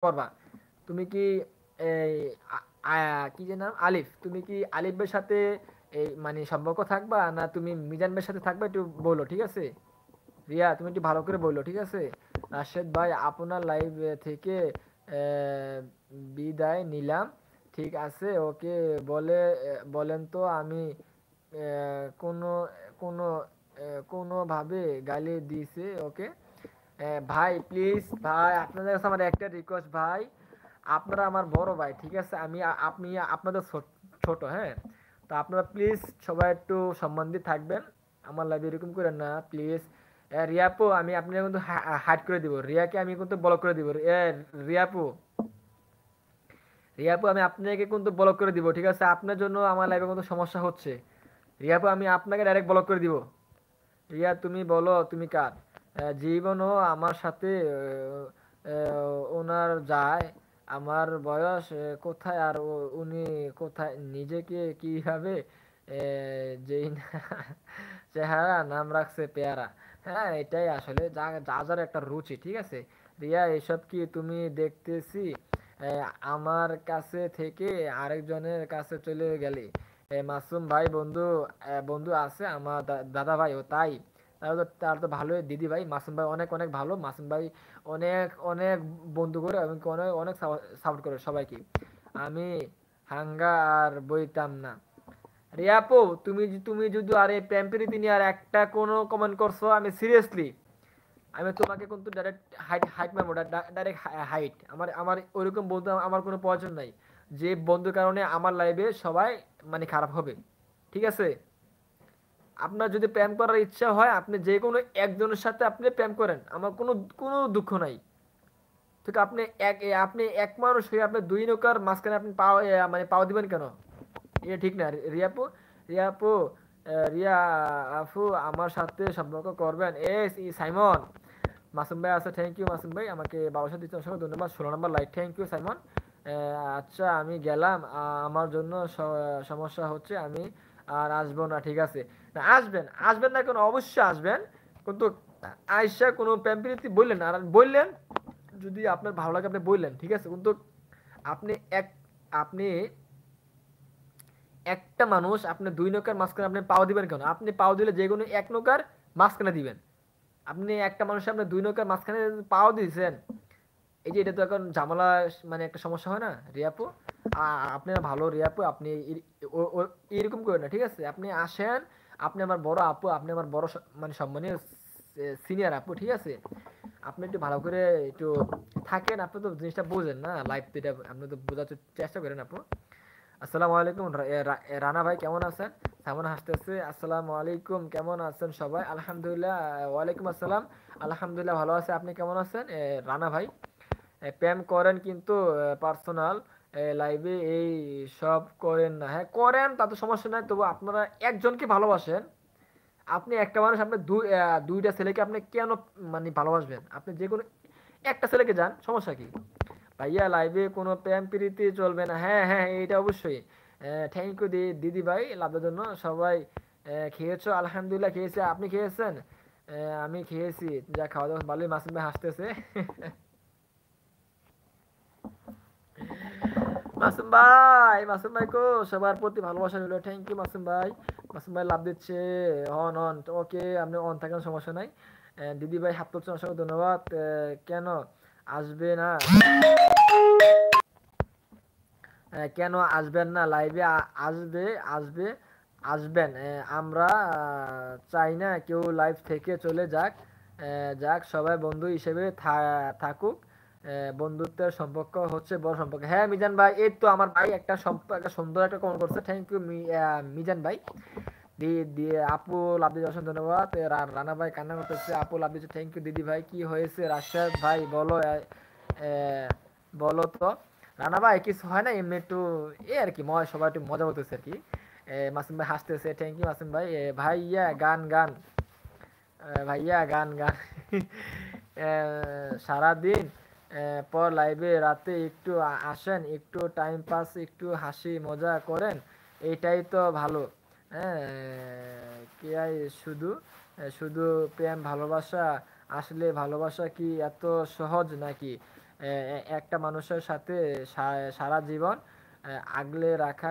করবা। তুমি কি এই কি যে নাম আলিফ, তুমি কি আলিফ ভাইয়ের সাথে এই মানে সম্পর্ক থাকবা, না তুমি মিজান ভাইয়ের সাথে থাকবা, একটু বলো ঠিক আছে। রিয়া তুমি একটু ভালো করে বললো ঠিক আছে। রাশেদ ভাই আপনার লাইভ থেকে বিদায় নিলাম, ঠিক আছে ওকে। বলেন তো আমি কোনো কোনো কোনোভাবে গালি দিছে ওকে। ভাই প্লিজ ভাই, আপনাদের কাছে আমার একটা রিকোয়েস্ট ভাই, আপনারা আমার বড় ভাই ঠিক আছে, আপনি আপনাদের ছোট, হ্যাঁ। তো আপনারা প্লিজ সবাই একটু সম্মান দিয়ে থাকবেন, আমার লাইভে এরকম করেন না প্লিজ। রিয়াপু আমি আপনাকে কিন্তু হাইড করে দিব, রিয়াকে আমি কিন্তু ব্লক করে দিব। রিয়াপু রিয়াপু আমি আপনাকে কিন্তু ব্লক করে দিব ঠিক আছে, আপনার জন্য আমার লাইভে কিন্তু সমস্যা হচ্ছে। রিয়াপু আমি আপনাকে ডাইরেক্ট ব্লক করে দিব। রিয়া তুমি বলো তুমি কার। জীবনও আমার সাথে ওনার যায়, আমার বয়স কোথায় আর উনি কোথায়, নিজেকে কিভাবে যেই না চেহারা নাম রাখছে পেয়ারা। হ্যাঁ এটাই আসলে যা যা যার একটা রুচি ঠিক আছে। রিয়া এসব কি তুমি দেখতেছি আহ, আমার কাছে থেকে আরেকজনের কাছে চলে গেলে। মাসুম ভাই বন্ধু বন্ধু আছে আমার দাদা ভাই ও তাই, তার তো ভালোই দিদি ভাই, মাসুম ভাই অনেক অনেক ভালো, মাসুম ভাই অনেক অনেক বন্ধু করে এবং অনেক অনেক সাপোর্ট করে সবাইকে। আমি হাঙ্গা আর বইতাম না। রিয়াপু তুমি যদি আর এই প্রেম প্রীতি নিয়ে আর একটা কোনো কমেন্ট করছো, আমি সিরিয়াসলি আমি তোমাকে কিন্তু ডাইরেক্ট হাইট হাইট মারবো, ডাইরেক্ট হাইট। আমার আমার ওইরকম বন্ধু আমার কোনো প্রয়োজন নাই, যে বন্ধুর কারণে আমার লাইফে সবাই মানে খারাপ হবে, ঠিক আছে। আপনার যদি প্রেম করার ইচ্ছা হয় আপনি যে কোনো একজনের সাথে আপনি প্রেম করেন, আমার কোনো কোনো দুঃখ নাই। ঠিক আপনি এক মানুষ হয়ে আপনি দুই নৌকার মাঝখানে আপনি মানে পাও দিবেন কেন? এটা ঠিক না। রিয়াপু রিয়াপু রিয়া আফু আমার সাথে সম্পর্ক করবেন সাইমন। মাসুম ভাই আছে, থ্যাংক ইউ মাসুম ভাই, আমাকে ভালোবাসা দিতে অসংখ্য ধন্যবাদ, 16 নম্বর লাইক, থ্যাংক ইউ সাইমন। আচ্ছা আমি গেলাম, আমার জন্য সমস্যা হচ্ছে, আমি আর আসবো না ঠিক আছে। না আসবেন, আসবেন না কেন, অবশ্যই আসবেন, কিন্তু আইসা কোনো প্রেম প্রীতি বললেন না, আর বললেন যদি আপনার ভালো লাগে আপনি বললেন ঠিক আছে, কিন্তু আপনি আপনি একটা মানুষ আপনি দুই নৌকার মাঝখানে আপনি পাও দিবেন কেন? আপনি পাও দিলে যে কোনো এক নৌকার মাঝখানে দিবেন। আপনি একটা মানুষ আপনি দুই নৌকার মাঝখানে পাও দিয়েছেন, এই যে এটা তো এখন ঝামেলা, মানে একটা সমস্যা হয় না রিয়াপু। আপনি ভালো রিয়াপু, আপনি এরকম করেন না ঠিক আছে। আপনি আসেন, আপনি আমার বড় আপু, আপনি আমার বড় মানে সম্মানীয় সিনিয়র আপু ঠিক আছে। আপনি একটু ভালো করে একটু থাকেন, আপনি তো জিনিসটা বুঝেন না, লাইফ তো এটা আপনি তো বোঝার চেষ্টা করেন আপু। আসসালামু আলাইকুম রানা ভাই কেমন আছেন? সামনে হাসতেছে, আসসালামু আলাইকুম কেমন আছেন সবাই? আলহামদুলিল্লাহ। ওয়ালাইকুম আসসালাম। আলহামদুলিল্লাহ ভালো আছে, আপনি কেমন আছেন রানা ভাই? প্রেম করেন কিন্তু পার্সোনাল লাইভে এই সব করেন না। হ্যাঁ করেন, তাতে সমস্যা নাই, তবু আপনারা একজনকে ভালোবাসেন। আপনি একটা মানুষ, আপনি দুইটা ছেলেকে আপনি কেন মানে ভালোবাসবেন? আপনি যে কোনো একটা ছেলেকে যান, সমস্যা কি? ভাইয়া লাইভে কোনো প্রেম প্রীতি চলবে না, হ্যাঁ হ্যাঁ এটা অবশ্যই। থ্যাংক ইউ দিদি ভাই লাভের জন্য। সবাই খেয়েছো? আলহামদুলিল্লাহ খেয়েছি, আপনি খেয়েছেন? আমি খেয়েছি, যা খাওয়া দাওয়া ভালোই। মাসুম ভাই হাসতেছে মাসুম ভাই কো, সবার প্রতি ভালোবাসা রইল, থ্যাংক ইউ মাসুম ভাই। মাসুম ভাই লাভ দিচ্ছে, অন অন ওকে, আপনি অন থাকেন সমস্যা নাই। দিদি ভাই হাত তুলছেন, অসংখ্য ধন্যবাদ। কেন আসবে না, কেন আসবেন না লাইভে? আসবে আসবে আসবেন। আমরা চাই না কেউ লাইভ থেকে চলে যাক, যাক সবাই বন্ধু হিসেবে থাকুক। বন্ধুত্বের সম্পর্ক হচ্ছে বড় সম্পর্ক। হ্যাঁ মিজান ভাই, এই তো আমার ভাই একটা একটা সুন্দর একটা কমেন্ট করছে, থ্যাংক ইউ মিজান ভাই। দিয়ে দিয়ে আপু লাভ দিতে অসংখ্য ধন্যবাদ। রানা ভাই কান্না করতেছে, আপু লাভ দিচ্ছে, থ্যাংক ইউ দিদি ভাই। কি হয়েছে রাশেদ ভাই বলো, বলো তো। রানা ভাই কিছু হয় না, এমনি একটু এ আর কি, সবাই একটু মজা করতেছে আর কি। মাসুম ভাই হাসতেছে, থ্যাংক ইউ মাসুম ভাই। ভাইয়া গান গান, ভাইয়া গান গান সারাদিন পর লাইভে রাতে একটু আসেন, একটু টাইম পাস, একটু হাসি মজা করেন, এইটাই তো ভালো। হ্যাঁ কে আই শুধু শুধু প্রেম ভালোবাসা, আসলে ভালোবাসা কি এত সহজ নাকি? একটা মানুষের সাথে সারা জীবন আগলে রাখা